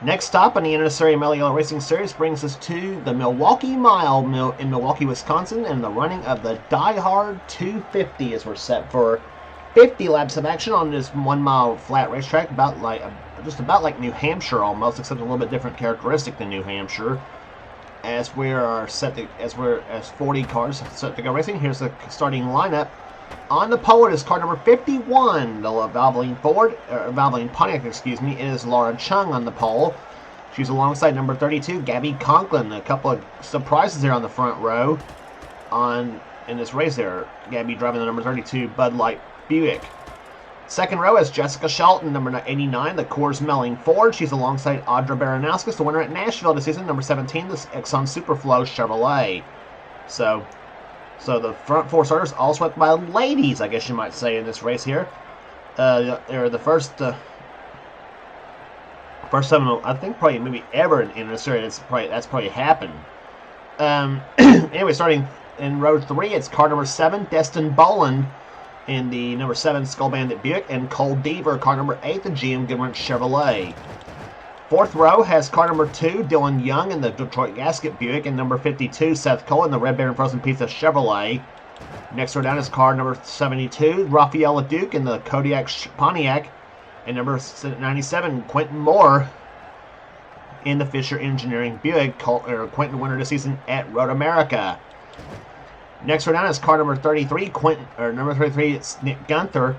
Next stop on the NNSCRA Mello Racing Series brings us to the Milwaukee Mile in Milwaukee, Wisconsin, and the running of the DieHard 250 as we're set for 50 laps of action on this 1 mile flat racetrack, just about like New Hampshire almost, except a little bit different characteristic than New Hampshire. As we are set to, as 40 cars set to go racing, here's the starting lineup. On the pole is car number 51, the Valvoline Pontiac, excuse me. It is Laura Chung on the pole. She's alongside number 32, Gabby Conklin. A couple of surprises there on the front row in this race there. Gabby driving the number 32 Bud Light Buick. Second row is Jessica Shelton, number 89, the Coors Melling Ford. She's alongside Audra Baranowskis, the winner at Nashville this season, number 17, the Exxon Superflow Chevrolet. So the front four starters all swept by ladies, I guess you might say, in this race here. They're the first time, I think, probably maybe ever in this series that's probably happened. Anyway, starting in row 3, it's car number 7, Destin Boland in the number 7 Skull Bandit Buick, and Cole Deaver, car number 8, the GM Goodwrench Chevrolet. Fourth row has car number 2, Dylan Young in the Detroit Gasket Buick, and number 52, Seth Cole in the Red Baron Frozen Pizza Chevrolet. Next row down is car number 72, Rafaela Duke in the Kodiak Pontiac, and number 97, Quentin Moore in the Fisher Engineering Buick. Quentin winner this season at Road America. Next row down is car number 33, number 33, it's Nick Gunther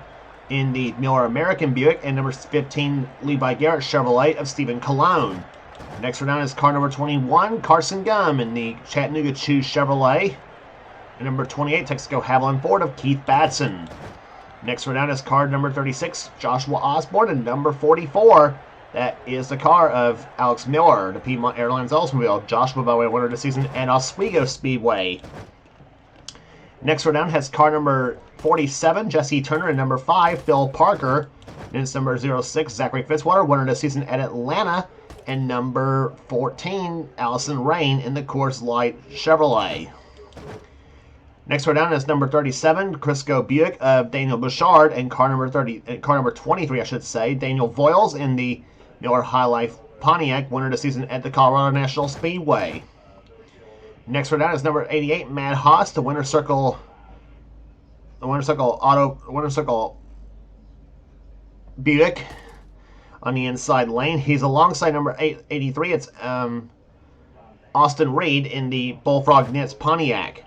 in the Miller American Buick, and number 15, Levi Garrett Chevrolet of Stephen Cologne. Next row down is car number 21, Carson Gum in the Chattanooga Choose Chevrolet, and number 28, Texaco Haviland Ford of Keith Batson. Next row down is car number 36, Joshua Osborne, and number 44, that is the car of Alex Miller, the Piedmont Airlines Oldsmobile. Joshua, by the way, winner this season at Oswego Speedway. Next row down has car number 47, Jesse Turner, and number 5, Phil Parker. And it's number 06, Zachary Fitzwater, winner this season at Atlanta. And number 14, Allison Rain in the Coors Light Chevrolet. Next row down is number 37, Crisco Buick of Daniel Bouchard, and car number 23, I should say, Daniel Voiles in the Miller High Life Pontiac, winner this season at the Colorado National Speedway. Next row down is number 88, Matt Haas, the Winter Circle Buick on the inside lane. He's alongside number 83. It's Austin Reed in the Bullfrog Nits Pontiac.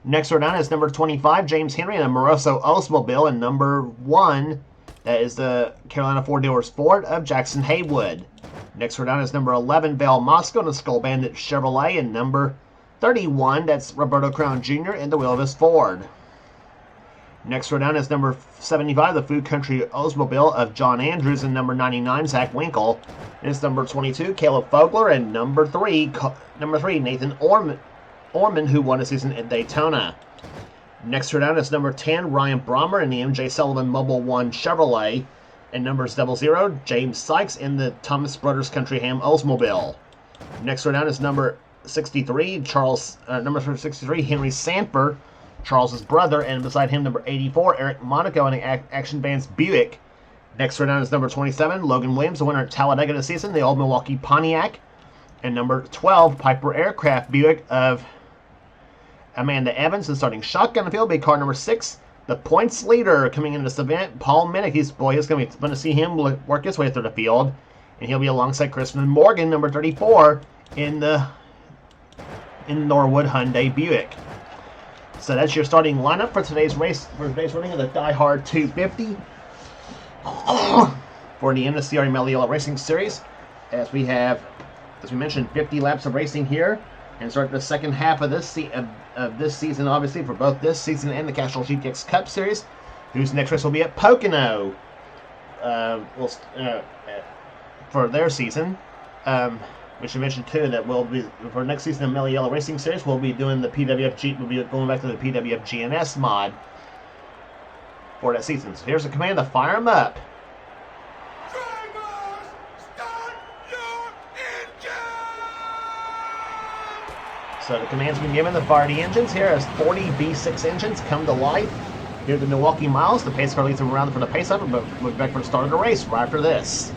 Next row down is number 25, James Henry in a Moroso Oldsmobile, and number 1, that is the Carolina Ford Dealers Ford of Jackson Haywood. Next row down is number 11, Val Moscow in the Skull Bandit Chevrolet, and number 31, that's Roberto Crown Jr. in the Wheel of his Ford. Next row down is number 75, the Food Country Oldsmobile of John Andrews, and number 99, Zach Winkle. And it's number 22, Caleb Fogler, and number 3, Nathan Orman, who won a season at Daytona. Next row down is number 10, Ryan Brommer in the MJ Sullivan Mobile One Chevrolet, and number 00, James Sykes in the Thomas Brothers Country Ham Oldsmobile. Next row down is number 63, number 63, Henry Sanford, Charles's brother, and beside him number 84, Eric Monaco in the Action Vance Buick. Next row down is number 27, Logan Williams, the winner at Talladega this season, the Old Milwaukee Pontiac, and number 12, Piper Aircraft Buick of Amanda Evans. And starting shotgun the field will be car number 6, the points leader coming into this event, Paul Minnick. He's going to see him work his way through the field, and he'll be alongside Crispin Morgan, number 34, in Norwood Hyundai Buick. So that's your starting lineup for today's race, for today's running of the DieHard 250 for the NNSCRA Mello Racing Series. As we mentioned, 50 laps of racing here, and start the second half of this season, obviously, for both this season and the Castrol GTX Cup Series, whose next race will be at Pocono for their season. Which I mentioned too, that we'll be, for next season of Mello Racing Series, we'll be doing the PWFG, we'll be going back to the PWFGNS mod for that season. So here's the command to fire them up. So the command's been given to fire the engines here as 40 V6 engines come to life here at the Milwaukee Miles. The pace car leads them around for the pace up, but we'll be back for the start of the race right after this.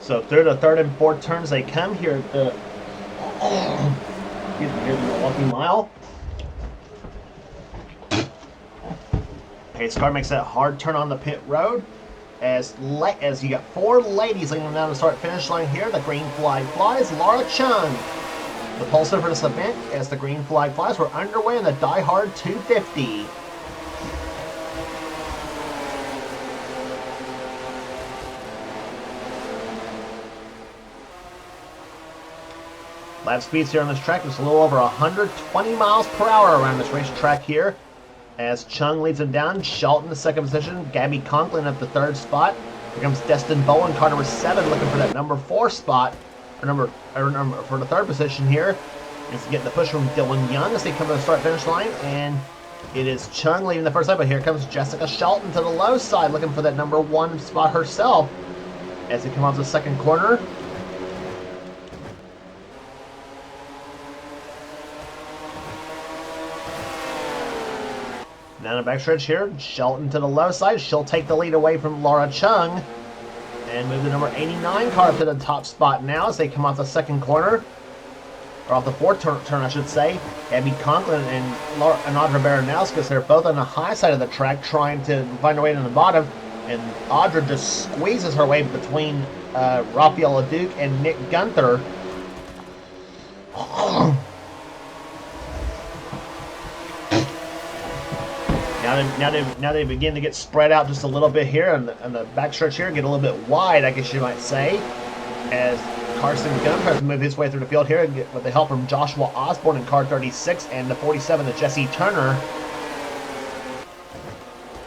So through the third and fourth turns they come here at the excuse me, here's the Milwaukee Mile. Pace car makes that hard turn on the pit road. As you got 4 ladies leading them down the start finish line here, the green flag flies. Laura Chung, the pole sitter for this event, as the green flag flies. We're underway in the DieHard 250. Lap speeds here on this track is a little over 120 miles per hour around this racetrack here. As Chung leads him down, Shelton the second position, Gabby Conklin at the third spot. Here comes Destin Bowen, car number 7, looking for that number 4 spot, or number for the third position here. Is getting the push from Dylan Young as they come to the start-finish line, and it is Chung leading the first side, but here comes Jessica Shelton to the low side, looking for that number 1 spot herself as they come onto the second corner. Now in the backstretch here, Shelton to the low side. She'll take the lead away from Laura Chung and move the number 89 car up to the top spot now as they come off the second corner. Or off the fourth turn, I should say. Gabby Conklin and Audra Baranowskis, they're both on the high side of the track trying to find their way to the bottom. And Audra just squeezes her way between Raphael Leduc and Nick Gunther. Now they begin to get spread out just a little bit here on the backstretch here, get a little bit wide, I guess you might say, as Carson Gunn tries to move his way through the field here with the help from Joshua Osborne in car 36 and the 47 of Jesse Turner.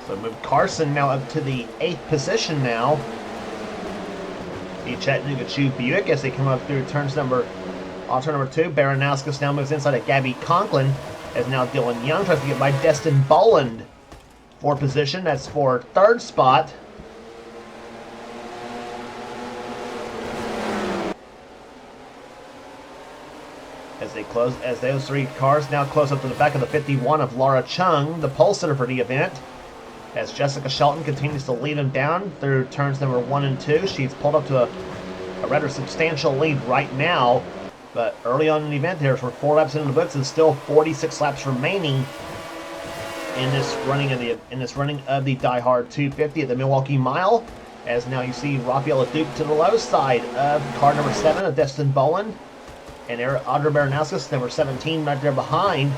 So move Carson now up to the 8th position now. The Chattanooga Chew Buick as they come up through turn number 2. Baranowskis now moves inside at Gabby Conklin as now Dylan Young tries to get by Destin Boland for position. That's for third spot. As those 3 cars now close up to the back of the 51 of Laura Chung, the pole sitter for the event. As Jessica Shelton continues to lead him down through turns number 1 and 2. She's pulled up to a rather substantial lead right now. But early on in the event, there's 4 laps into the books and still 46 laps remaining in this running of the DieHard 250 at the Milwaukee Mile. As now you see Raphael Leduc to the low side of car number 7 of Destin Boland. And Audra Baranowskis, number 17, right there behind.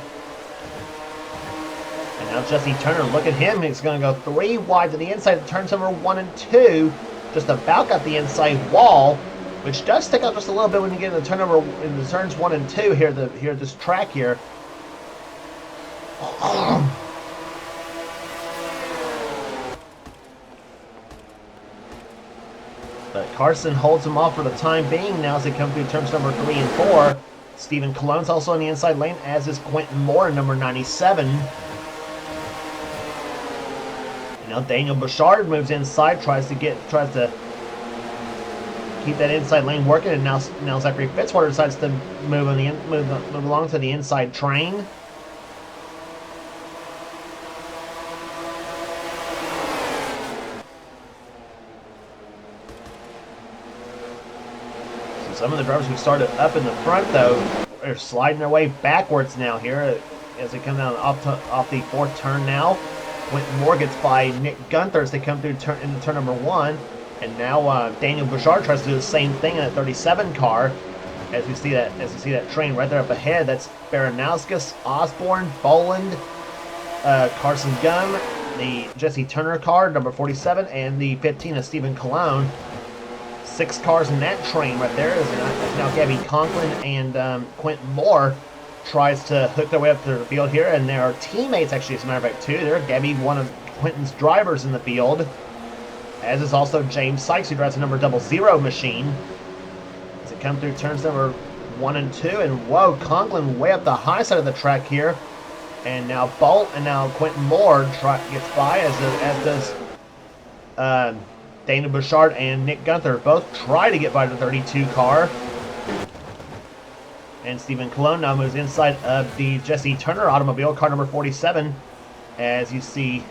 And now Jesse Turner, look at him. He's going to go 3 wide to the inside of turns number 1 and 2. Just about got the inside wall, which does stick out just a little bit when you get into turns 1 and 2 here. This track here. But Carson holds him off for the time being now as they come through turns number 3 and 4. Stephen Cologne's also on the inside lane, as is Quentin Moore, number 97. And now Daniel Bouchard moves inside, tries to keep that inside lane working, and now Zachary Fitzwater decides to move along to the inside train. Some of the drivers who started up in the front, though, are sliding their way backwards now here as they come down off the 4th turn now. Quentin Moore gets by Nick Gunther as they come through into turn number 1. And now Daniel Bouchard tries to do the same thing in a 37 car. As we see that train right there up ahead, that's Baranowskis, Osborne, Boland, Carson Gunn, the Jesse Turner car, number 47, and the 15 of Stephen Cologne. 6 cars in that train right there. As now Gabby Conklin and Quentin Moore tries to hook their way up to the field here, and there are teammates actually, as a matter of fact, too. There, Gabby, one of Quentin's drivers in the field, as is also James Sykes, who drives the number 00 machine. As it comes through turns number 1 and 2, and whoa, Conklin way up the high side of the track here, and now Quentin Moore gets by, as does Dana Bouchard and Nick Gunther both try to get by the 32 car. And Stephen Cologne now moves inside of the Jesse Turner automobile, car number 47. As you see,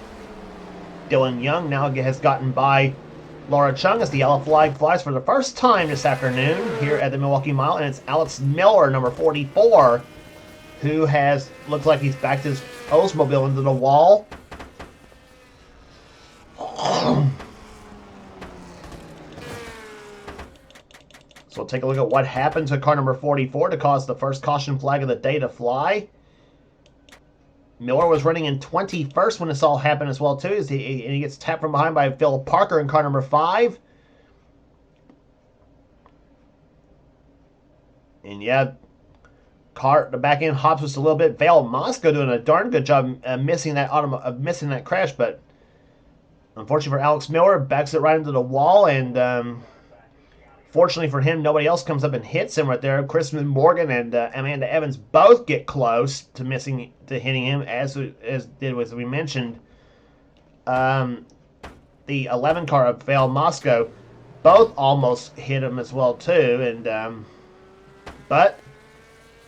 Dylan Young now has gotten by Laura Chung as the yellow flag flies for the first time this afternoon here at the Milwaukee Mile, and it's Alex Miller, number 44, who looks like he's backed his Oldsmobile into the wall. So we'll take a look at what happened to car number 44 to cause the first caution flag of the day to fly. Miller was running in 21st when this all happened as well, too. And he gets tapped from behind by Phil Parker in car number 5. And yeah, the back end hops just a little bit. Vale Moscow doing a darn good job missing that crash, but unfortunately for Alex Miller, backs it right into the wall, and fortunately for him, nobody else comes up and hits him right there. Chris Morgan and Amanda Evans both get close to hitting him, as we mentioned. The 11 car of Vale Moscow both almost hit him as well too, and but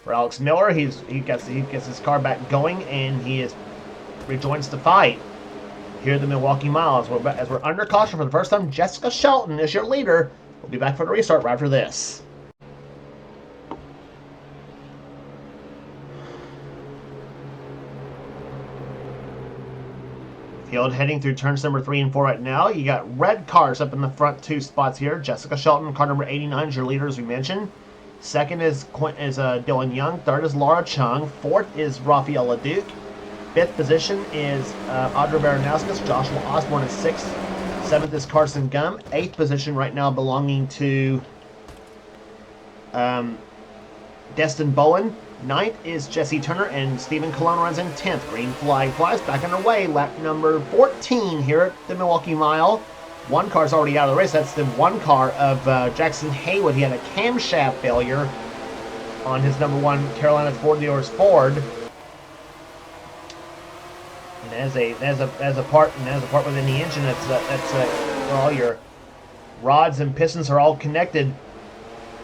for Alex Miller, he gets his car back going, and he rejoins the fight here at the Milwaukee Mile. As we're under caution for the first time, Jessica Shelton is your leader. We'll be back for the restart right after this. Field heading through turns number 3 and 4 right now. You got red cars up in the front 2 spots here. Jessica Shelton, car number 89, is your leader, as we mentioned. Second is Dylan Young. Third is Laura Chung. Fourth is Rafael Leduc. Fifth position is Audra Baranowskis. Joshua Osborne is 6th. 7th is Carson Gum. 8th position right now belonging to Destin Bowen. 9th is Jesse Turner, and Stephen Colon runs in 10th. Green flag flies back underway. Lap number 14 here at the Milwaukee Mile. One car's already out of the race. That's the one car of Jackson Haywood. He had a camshaft failure on his number 1 Carolina Ford Dealers Ford. And as a part within the engine, that's where all your rods and pistons are all connected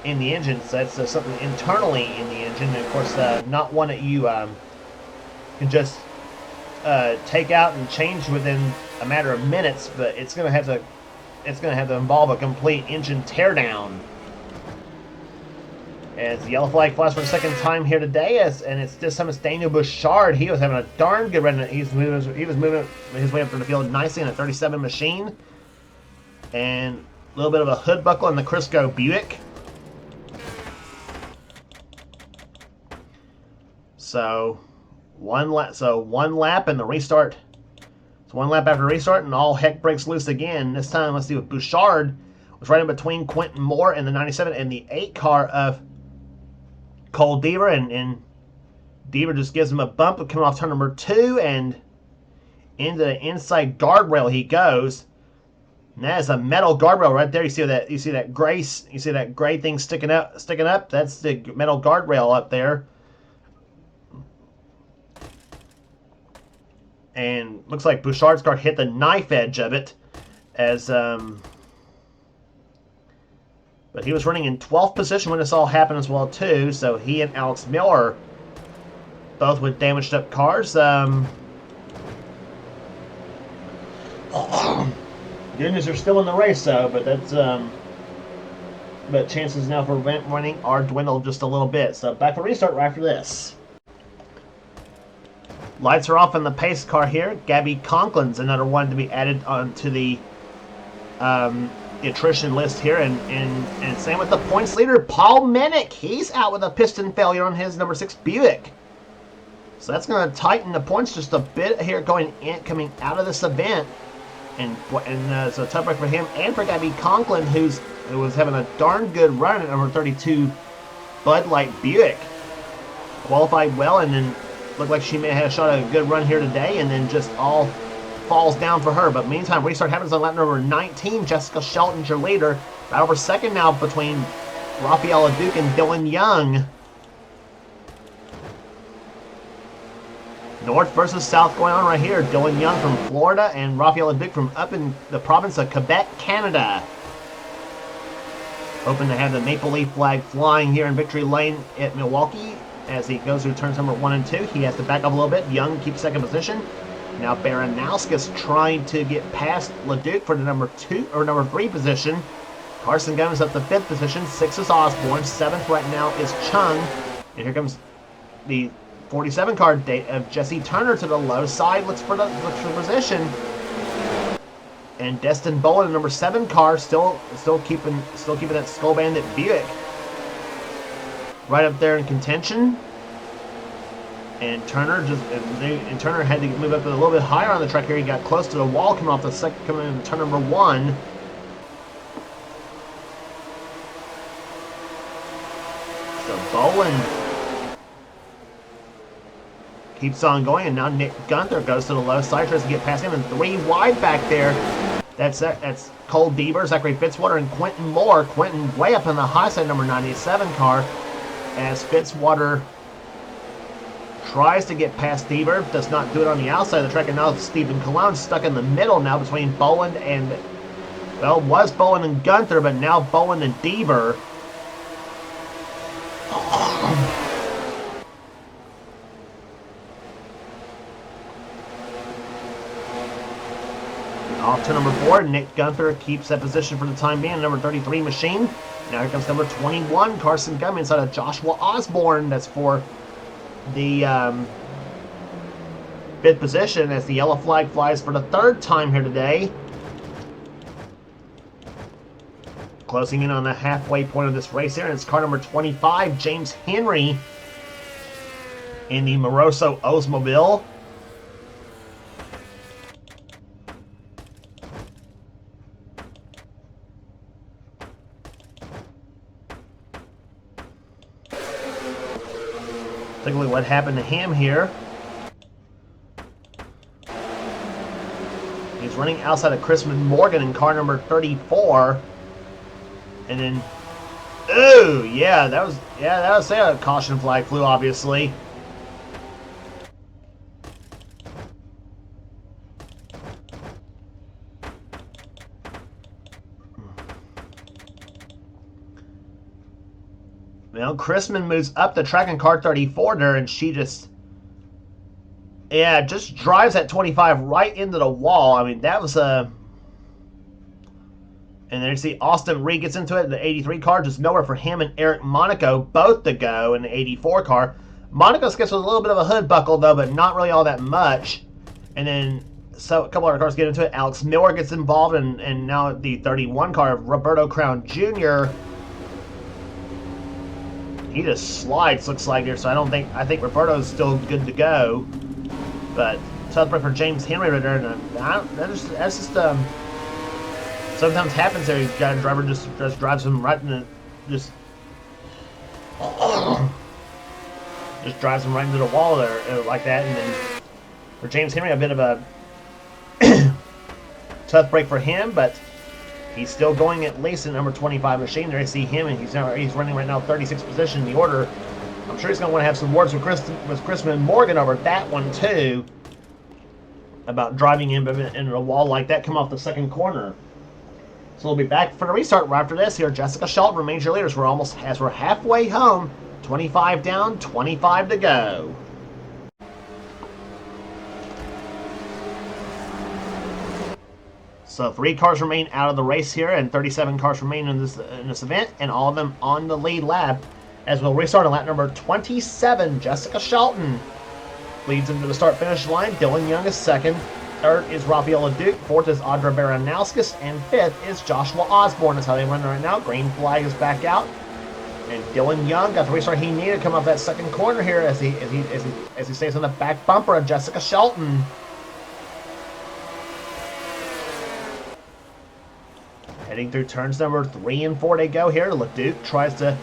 in the engine. So that's something internally in the engine. And of course, not one that you can just take out and change within a matter of minutes, but it's going to have to involve a complete engine teardown. As the yellow flag flies for the second time here today, and it's this time it's Daniel Bouchard. He was having a darn good run. He was moving his way up to the field nicely in a 37 machine, and a little bit of a hood buckle in the Crisco Buick. So one lap and the restart. So one lap after restart, and all heck breaks loose again. This time, let's see what Bouchard was right in between Quentin Moore and the 97 and the 8 car of Cole Deaver, and Deaver just gives him a bump coming off turn number 2, and into the inside guardrail he goes. And that is a metal guardrail right there. You see that gray thing sticking up. That's the metal guardrail up there. And looks like Bouchard's car hit the knife edge of it, but he was running in 12th position when this all happened as well too. So he and Alex Miller, both with damaged up cars. Good news, they're still in the race though, but but chances now for winning are dwindled just a little bit. So back for restart right after this. Lights are off in the pace car here. Gabby Conklin's another one to be added onto the attrition list here, and same with the points leader, Paul Mennick. He's out with a piston failure on his number 6 Buick. So that's going to tighten the points just a bit here coming out of this event, and so tough break for him and for Gabby Conklin, who was having a darn good run at number 32 Bud Light Buick. Qualified well, and then looked like she may have had a shot at a good run here today, and then just all falls down for her. But meantime, restart happens on lap number 19. Jessica Shelton's your leader. Right over second now between Rafael Leduc and Dylan Young. North versus south going on right here. Dylan Young from Florida and Rafael Leduc from up in the province of Quebec, Canada. Hoping to have the Maple Leaf flag flying here in Victory Lane at Milwaukee. As he goes through turns number 1 and 2, he has to back up a little bit. Young keeps second position. Now Baranowskis trying to get past LeDuc for the number 3 position. Carson Gomez up the 5th position. 6 is Osborne. 7th right now is Chung. And here comes the 47 car of Jesse Turner to the low side. Looks for position. And Destin Bolin, number 7 car, still keeping that Skull Bandit Buick right up there in contention. And Turner Turner had to move up a little bit higher on the track here. He got close to the wall coming off the second, coming in turn number 1. So Bolin keeps on going, and now Nick Gunther goes to the low side, tries to get past him, and 3 wide back there. That's Cole Bieber, Zachary Fitzwater, and Quentin Moore. Quentin way up in the high side, number 97 car, as Fitzwater tries to get past Bieber, does not do it on the outside of the track, and now Stephen Cologne stuck in the middle now between Boland and, well, was Boland and Gunther, but now Boland and Bieber. Off to number 4, Nick Gunther keeps that position for the time being. Number 33 machine. Now here comes number 21, Carson Gum inside of Joshua Osborne. That's for the 5th position as the yellow flag flies for the 3rd time here today. Closing in on the halfway point of this race here, and it's car number 25, James Henry in the Moroso Oldsmobile. Take a look at what happened to him here. He's running outside of Chrisman Morgan in car number 34. And then, oh yeah, that was a caution flag flew, obviously. Well, Chrisman moves up the track in car 34 there, and she just drives that 25 right into the wall. I mean, that was a... And then you see Austin Reed gets into it in the 83 car. Just nowhere for him and Eric Monaco both to go in the 84 car. Monaco skips with a little bit of a hood buckle, though, but not really all that much. And then so a couple other cars get into it. Alex Miller gets involved, and now the 31 car of Roberto Crown Jr., he just slides, looks like here, so I think Roberto's still good to go. But tough break for James Henry right there, and that's just sometimes happens there. You've got a driver just drives him right in the just drives him right into the wall there like that. And then for James Henry, a bit of a tough break for him, but he's still going at least in number 25 machine. There I see him, and he's running right now 36th position in the order. I'm sure he's going to want to have some words with Chrisman Morgan over that one too, about driving him into a wall like that, come off the second corner. So we'll be back for the restart right after this. Here, Jessica Shelton remains your leaders. We're halfway home. 25 down, 25 to go. So 3 cars remain out of the race here, and 37 cars remain in this event, and all of them on the lead lap. As we'll restart on lap number 27, Jessica Shelton leads into the start-finish line. Dylan Young is 2nd. 3rd is Rafael Leduc. 4th is Audra Baranowskis. And 5th is Joshua Osborne. That's how they run right now. Green flag is back out. And Dylan Young got the restart he needed to come off that second corner here as he stays on the back bumper of Jessica Shelton. Heading through turns number 3 and 4 they go here. Leduc tries to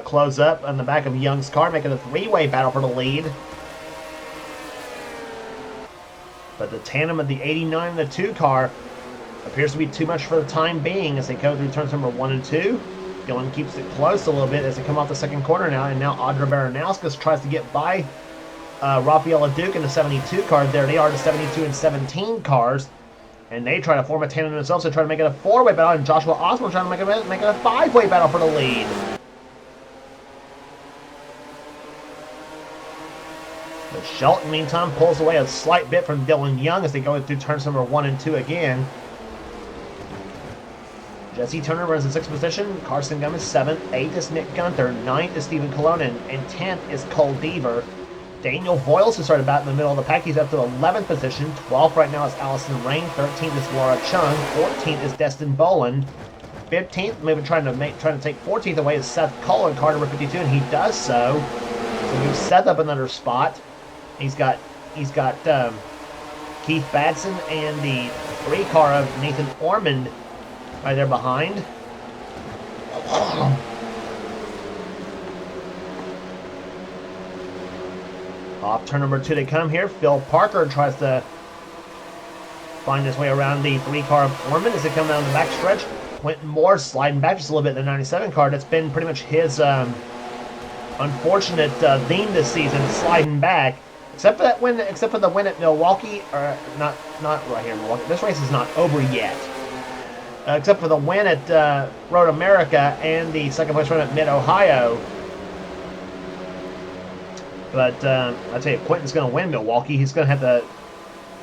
close up on the back of Young's car, making a 3-way battle for the lead. But the tandem of the 89 and the 2 car appears to be too much for the time being as they go through turns number 1 and 2. Dylan keeps it close a little bit as they come off the second corner now, and now Audra Baranowskis tries to get by Rafael Leduc in the 72 car. There they are, the 72 and 17 cars. And they try to form a tandem themselves to try to make it a 4-way battle, and Joshua Osborne trying to make it a 5-way battle for the lead. So Shelton, meantime, pulls away a slight bit from Dylan Young as they go through turns number 1 and 2 again. Jesse Turner runs in 6th position. Carson Gum is 7th. 8th is Nick Gunther. 9th is Stephen Colonin. And 10th is Cole Deaver. Daniel Voiles, who started about in the middle of the pack, he's up to 11th position. 12th right now is Allison Rain. 13th is Laura Chung. 14th is Destin Boland. 15th, maybe trying to take 14th away, is Seth Cullen, car number 52, and he does so. So moves Seth up another spot. He's got Keith Badson and the 3 car of Nathan Ormond right there behind. Off turn number 2 they come here. Phil Parker tries to find his way around the 3 car of Ormond as they come down the back stretch. Quentin Moore sliding back just a little bit in the 97 car. That's been pretty much his unfortunate theme this season, sliding back. Except for the win at Milwaukee, or not right here in Milwaukee. This race is not over yet. Except for the win at Road America and the 2nd place run at Mid-Ohio. But I tell you, Quentin's going to win Milwaukee. He's going to have to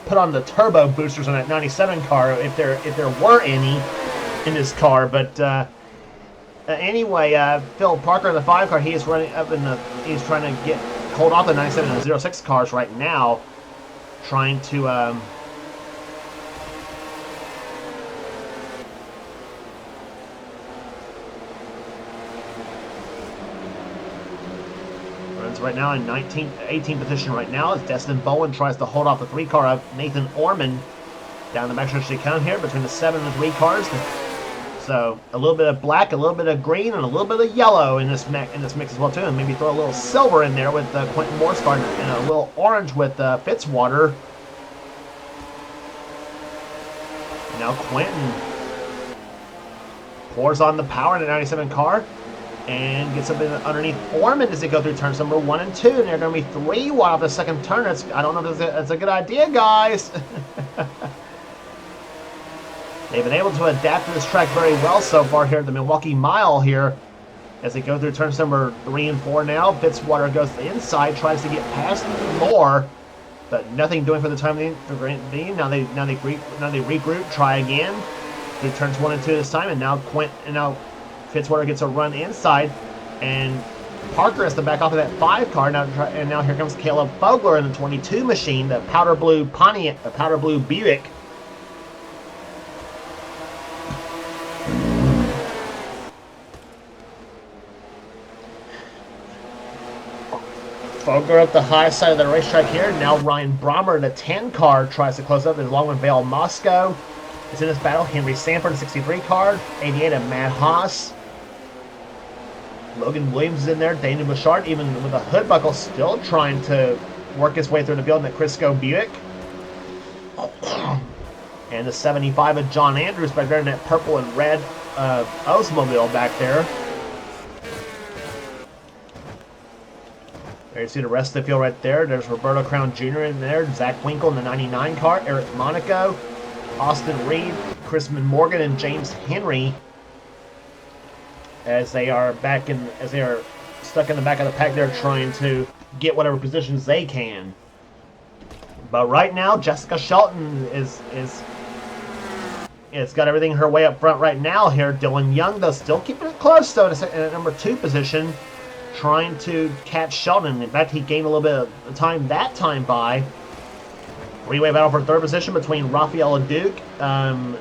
put on the turbo boosters on that 97 car if there were any in this car. But anyway, Phil Parker in the 5 car, he is running up he's trying to hold off the 97 and 06 cars right now, trying to runs right now in 18th position right now as Destin Bowen tries to hold off the 3 car of Nathan Ormond down the backstretch they come here between the 7 and 3 cars. So a little bit of black, a little bit of green, and a little bit of yellow in this mix as well too, and maybe throw a little silver in there with Quentin Moore's car, and a little orange with Fitzwater. Now Quentin pours on the power in the 97 car and gets up underneath Ormond as they go through turns number 1 and 2, and they're going to be 3 wide off the 2nd turn. I don't know if that's a good idea, guys. They've been able to adapt to this track very well so far here at the Milwaukee Mile here as they go through turns number 3 and 4 now. Fitzwater goes to the inside, tries to get past Moore, but nothing doing for the time being. Now they regroup, try again through turns 1 and 2 this time, and now Fitzwater gets a run inside, and Parker has to back off of that 5 car now. And now here comes Caleb Fogler in the 22 machine, the powder blue Pontiac, the powder blue Buick. Fogler up the high side of the racetrack here. Now Ryan Brommer in the 10 car tries to close up along with Vale Moscow. Is in this battle. Henry Sanford in 63 car. 88 of Matt Haas. Logan Williams is in there. Daniel Bouchard, even with a hood buckle, still trying to work his way through the field in the Crisco Buick. And the 75 of John Andrews back there in that purple and red Oldsmobile back there. There you see the rest of the field right there. There's Roberto Crown Jr. in there. Zach Winkle in the 99 car. Eric Monaco. Austin Reed, Chrisman Morgan, and James Henry as they are stuck in the back of the pack. They're trying to get whatever positions they can. But right now, Jessica Shelton it's got everything her way up front right now here. Dylan Young, though, still keeping it close, though, in number 2 position, trying to catch Shelton. In fact, he gained a little bit of time that time by. 3-way battle for 3rd position between Rafael Duke, Audra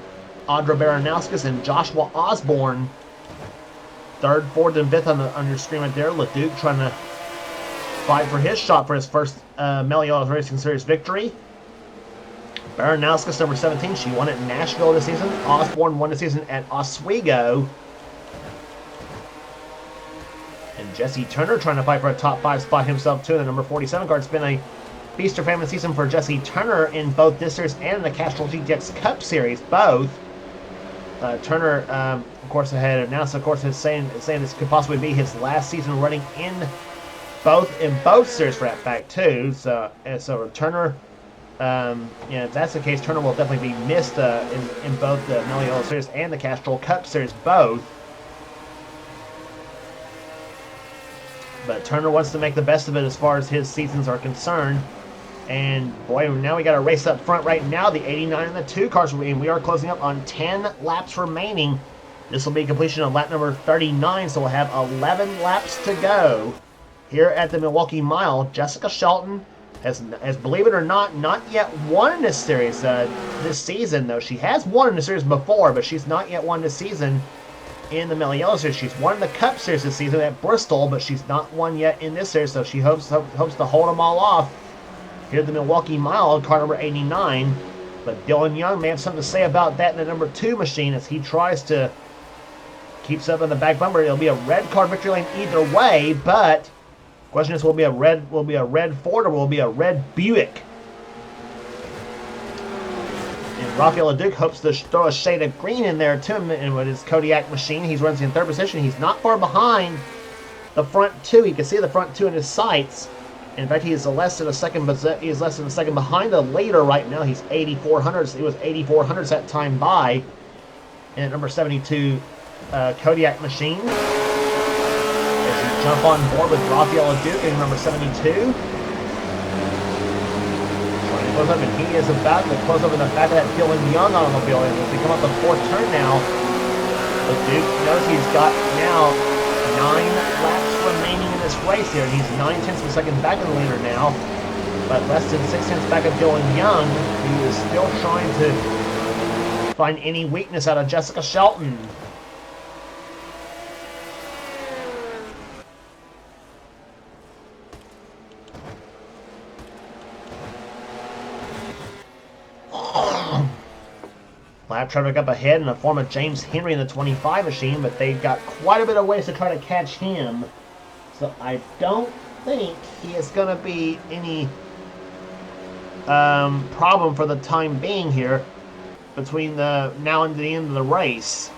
Baranowskis, and Joshua Osborne. 3rd, 4th, and 5th on your screen right there. LeDuc trying to fight for his shot for his first Mello Racing Series victory. Baranowskis, number 17, she won at Nashville this season. Osborne won the season at Oswego. And Jesse Turner trying to fight for a top 5 spot himself too in the number 47 car. It's been a feast or famine season for Jesse Turner in both this series and in the Castrol GTX Cup Series, both. Turner, of course, had announced, of course, is saying this could possibly be his last season running in both series for that fact too. So Turner, if that's the case, Turner will definitely be missed in both the Mello Series and the Castrol Cup Series, both. But Turner wants to make the best of it as far as his seasons are concerned. And boy, now we got a race up front right now. The 89 and the 2 cars, and we are closing up on 10 laps remaining. This will be completion of lap number 39, so we'll have 11 laps to go here at the Milwaukee Mile. Jessica Shelton has, believe it or not yet won in this series this season, though. She has won in the series before, but she's not yet won this season in the Mello Yello series. She's won the Cup series this season at Bristol, but she's not won yet in this series, so she hopes to hold them all off here at the Milwaukee Mile, car number 89. But Dylan Young may have something to say about that in the number 2 machine as he tries to keeps up in the back bumper. It'll be a red car victory lane either way, but the question is, will it be a red Ford or will it be a red Buick? And Rafael LeDuc hopes to throw a shade of green in there too, and with his Kodiak machine. He's running in 3rd position. He's not far behind the front 2. You can see the front 2 in his sights. In fact, he is less than a second behind the leader right now. He's 8,400. He was 8,400 that time by. And at number 72 Kodiak machine. As you jump on board with Rafael LeDuc in number 72. Close up, and he is about to close up in the back of that Dylan Young automobile. And as we come up the 4th turn now, LeDuc knows he's got now 9 laps remaining in this race here, and he's 9/10 of a second back of the leader now, but less than 6/10 back of Dylan Young, who is still trying to find any weakness out of Jessica Shelton. Lap traffic up ahead in the form of James Henry in the 25 machine, but they've got quite a bit of ways to try to catch him. So I don't think he is going to be any problem for the time being here between the now and the end of the race.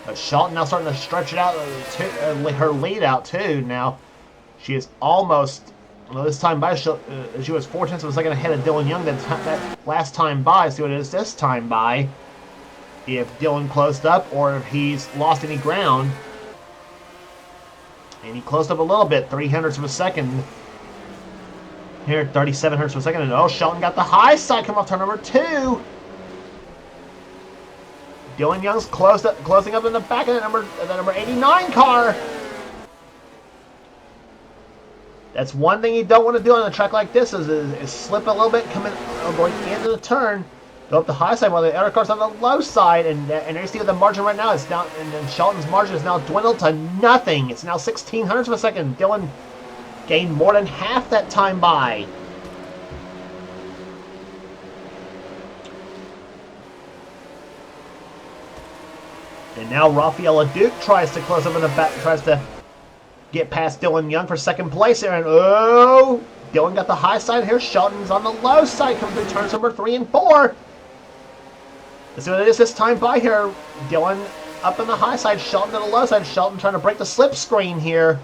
But Shelton now starting to stretch it out, her lead out too. Now she is almost, well, this time by she was 4/10 of a second ahead of Dylan Young that last time by. See what it is this time by. If Dylan closed up or if he's lost any ground. And he closed up a little bit, 0.03 of a second. Here, 0.37 of a second. And oh, Shelton got the high side coming off turn number 2. Dylan Young's closing up in the back of the number 89 car. That's one thing you don't want to do on a track like this is slip a little bit coming going into the turn. Go up the high side while the other car's on the low side, and you see the margin right now is down, and Shelton's margin is now dwindled to nothing. It's now 0.16 of a second. Dylan gained more than half that time by. And now Rafael LeDuc tries to close up in the back, tries to get past Dylan Young for 2nd place here, and oh, Dylan got the high side here. Shelton's on the low side, coming through turns number 3 and 4. Let's see what it is this time by here. Dylan up on the high side, Shelton on the low side. Shelton trying to break the slip screen here.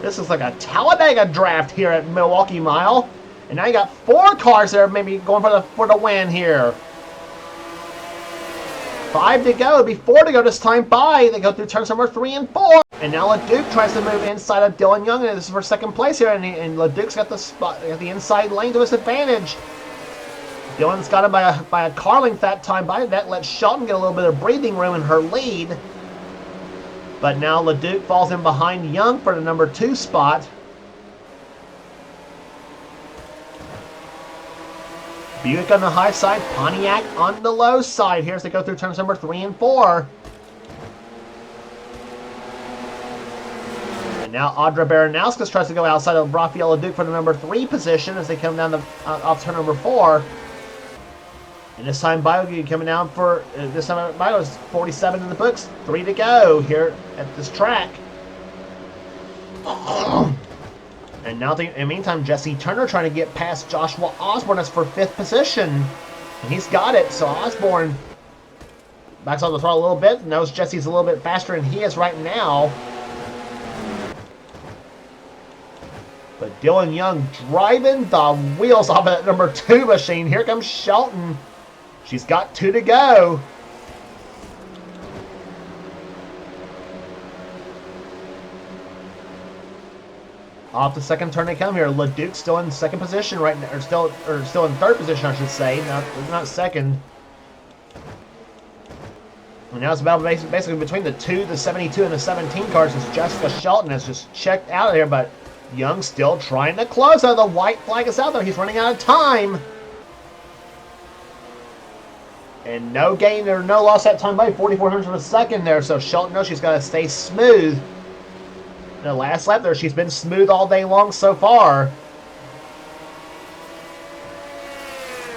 This is like a Talladega draft here at Milwaukee Mile. And now you got 4 cars there maybe going for the win here. 5 to go. It'll be 4 to go this time by. They go through turns number 3 and 4. And now LeDuc tries to move inside of Dylan Young, and this is for 2nd place here. And LeDuc's got the inside lane to his advantage. Dylan's got him by a car length that time by. That lets Shelton get a little bit of breathing room in her lead. But now LeDuc falls in behind Young for the number 2 spot. Buick on the high side, Pontiac on the low side here as they go through turns number 3 and 4. And now Audra Baranowskis tries to go outside of Rafael LeDuc for the number 3 position as they come down off turn number 4. And this time Bio coming down for, this time Bio is 47 in the books, 3 to go here at this track. And now, in the meantime, Jesse Turner trying to get past Joshua Osborne. That's for 5th position. And he's got it. So Osborne backs on the throttle a little bit. Knows Jesse's a little bit faster than he is right now. But Dylan Young driving the wheels off of that number 2 machine. Here comes Shelton. She's got 2 to go. Off the second turn they come here. LeDuc still in second position right now, or still in third position, I should say. Not second. And now it's about basically between the 72, and the 17 cars. As Jessica Shelton has just checked out of here, but Young still trying to close. The white flag is out there. He's running out of time. And no gain or no loss that time by 4,400 of a second there. So Shelton knows she's got to stay smooth. In the last lap there, she's been smooth all day long so far.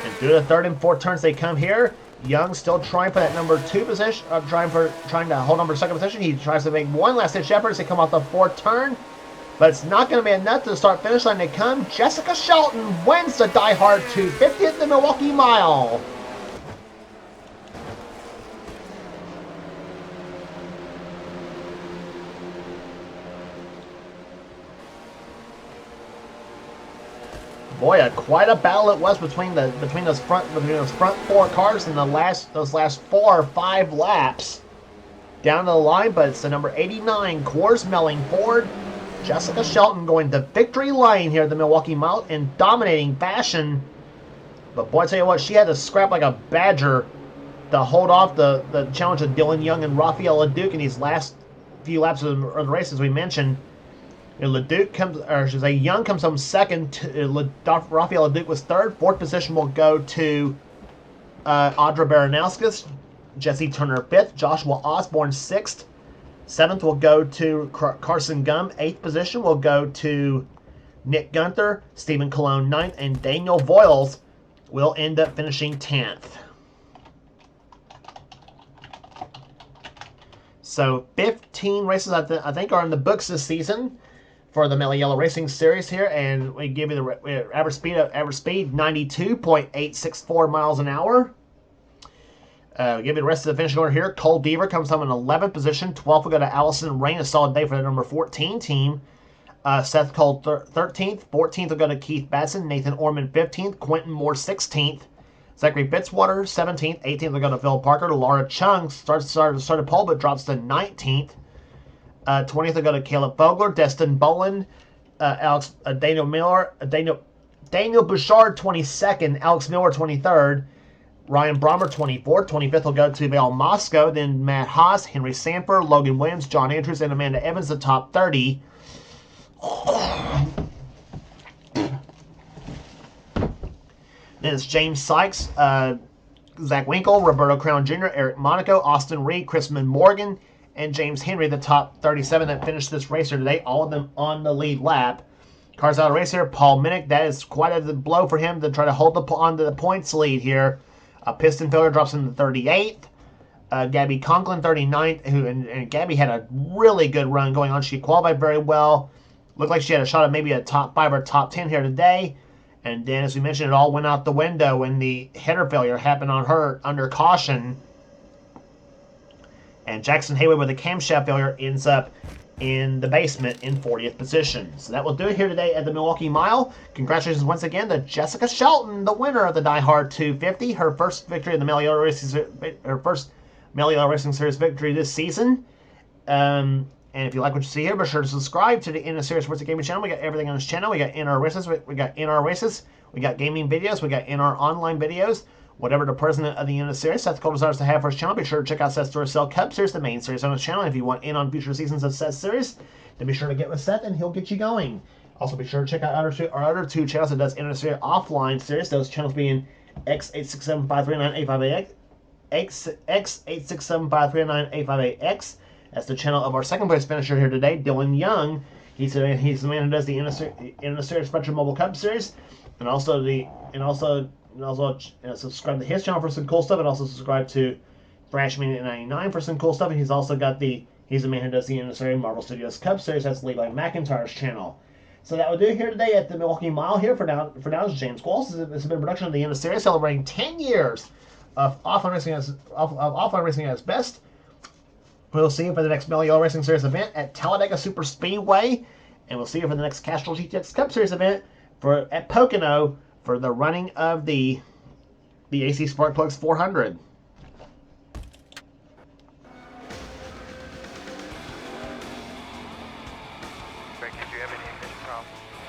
And through the third and fourth turns they come here. Young still trying for that number 2 position, trying to hold number second position. He tries to make one last ditch effort as they come off the fourth turn. But it's not going to be enough to start finish line. They come. Jessica Shelton wins the DieHard 250 at the Milwaukee Mile. Boy, quite a battle it was between those front 4 cars in those last 4 or 5 laps down to the line. But it's the number 89 Coors Melling Ford, Jessica Shelton, going to victory lane here at the Milwaukee Mile in dominating fashion. But boy, I tell you what, she had to scrap like a badger to hold off the challenge of Dylan Young and Rafael LeDuc in these last few laps of the race, as we mentioned. LeDuc comes, or I should say, Young comes home second. Rafael LeDuc was third. Fourth position will go to Audra Baranauskas. Jesse Turner fifth. Joshua Osborne sixth. Seventh will go to Carson Gum. Eighth position will go to Nick Gunther. Stephen Cologne ninth. And Daniel Voiles will end up finishing 10th. So 15 races I think are in the books this season for the Mello Yello Racing Series here, and we give you the average speed 92.864 miles an hour. Give you the rest of the finishing order here. Cole Deaver comes home in 11th position. 12th will go to Allison Rain, a solid day for the number 14 team. Seth Cole 13th. 14th will go to Keith Batson. Nathan Orman 15th. Quentin Moore 16th. Zachary Fitzwater 17th. 18th will go to Phil Parker. Laura Chung started pole but drops to 19th. 20th will go to Caleb Fogler, Destin Boland, Daniel Bouchard 22nd, Alex Miller 23rd, Ryan Brommer 24th, 25th will go to Val Moscow, then Matt Haas, Henry Sanford, Logan Williams, John Andrews, and Amanda Evans, the top 30. Then it's James Sykes, Zach Winkle, Roberto Crown Jr., Eric Monaco, Austin Reed, Chrisman Morgan, and James Henry, the top 37 that finished this racer today, all of them on the lead lap. Cars out of race here, Paul Minnick. That is quite a blow for him to try to hold onto the points lead here. Piston failure drops into 38th. Gabby Conklin, 39th. And Gabby had a really good run going on. She qualified very well. Looked like she had a shot at maybe a top 5 or top 10 here today. And then, as we mentioned, it all went out the window when the header failure happened on her under caution. And Jackson Hayward with a camshaft failure ends up in the basement in 40th position. So that will do it here today at the Milwaukee Mile. Congratulations once again to Jessica Shelton, the winner of the DieHard 250. Her first victory in the Mello Yello Racing Series victory this season. And if you like what you see here, be sure to subscribe to the NNSCRA Sports Gaming channel. We got everything on this channel. We got NR races. We got NR races. We got gaming videos. We got NR online videos. Whatever the president of the NNSCRA, Seth Cole, desires to have for his channel, be sure to check out Seth's Duracell Cup Series, the main series on his channel. If you want in on future seasons of Seth's series, then be sure to get with Seth and he'll get you going. Also, be sure to check out our other two channels that does NNSCRA offline series. Those channels being X867539A5AX, X867539A5AX. That's the channel of our second place finisher here today, Dylan Young. He's the man who does the NNSCRA Spectrum Mobile Cup Series, and also subscribe to his channel for some cool stuff, and also subscribe to ThrashMania99 for some cool stuff. And he's also got he's the man who does the NNSCRA Marvel Studios Cup Series. That's Levi McIntyre's channel. So that will do it here today at the Milwaukee Mile here. For now is James Qualls. This has been a production of the NNSCRA celebrating 10 years of offline racing at its best. We'll see you for the next Mello Yello Racing Series event at Talladega Super Speedway, and we'll see you for the next Castrol GTX Cup Series event at Pocono for the running of the AC Spark Plugs 400. Greg, did you have any ignition problem.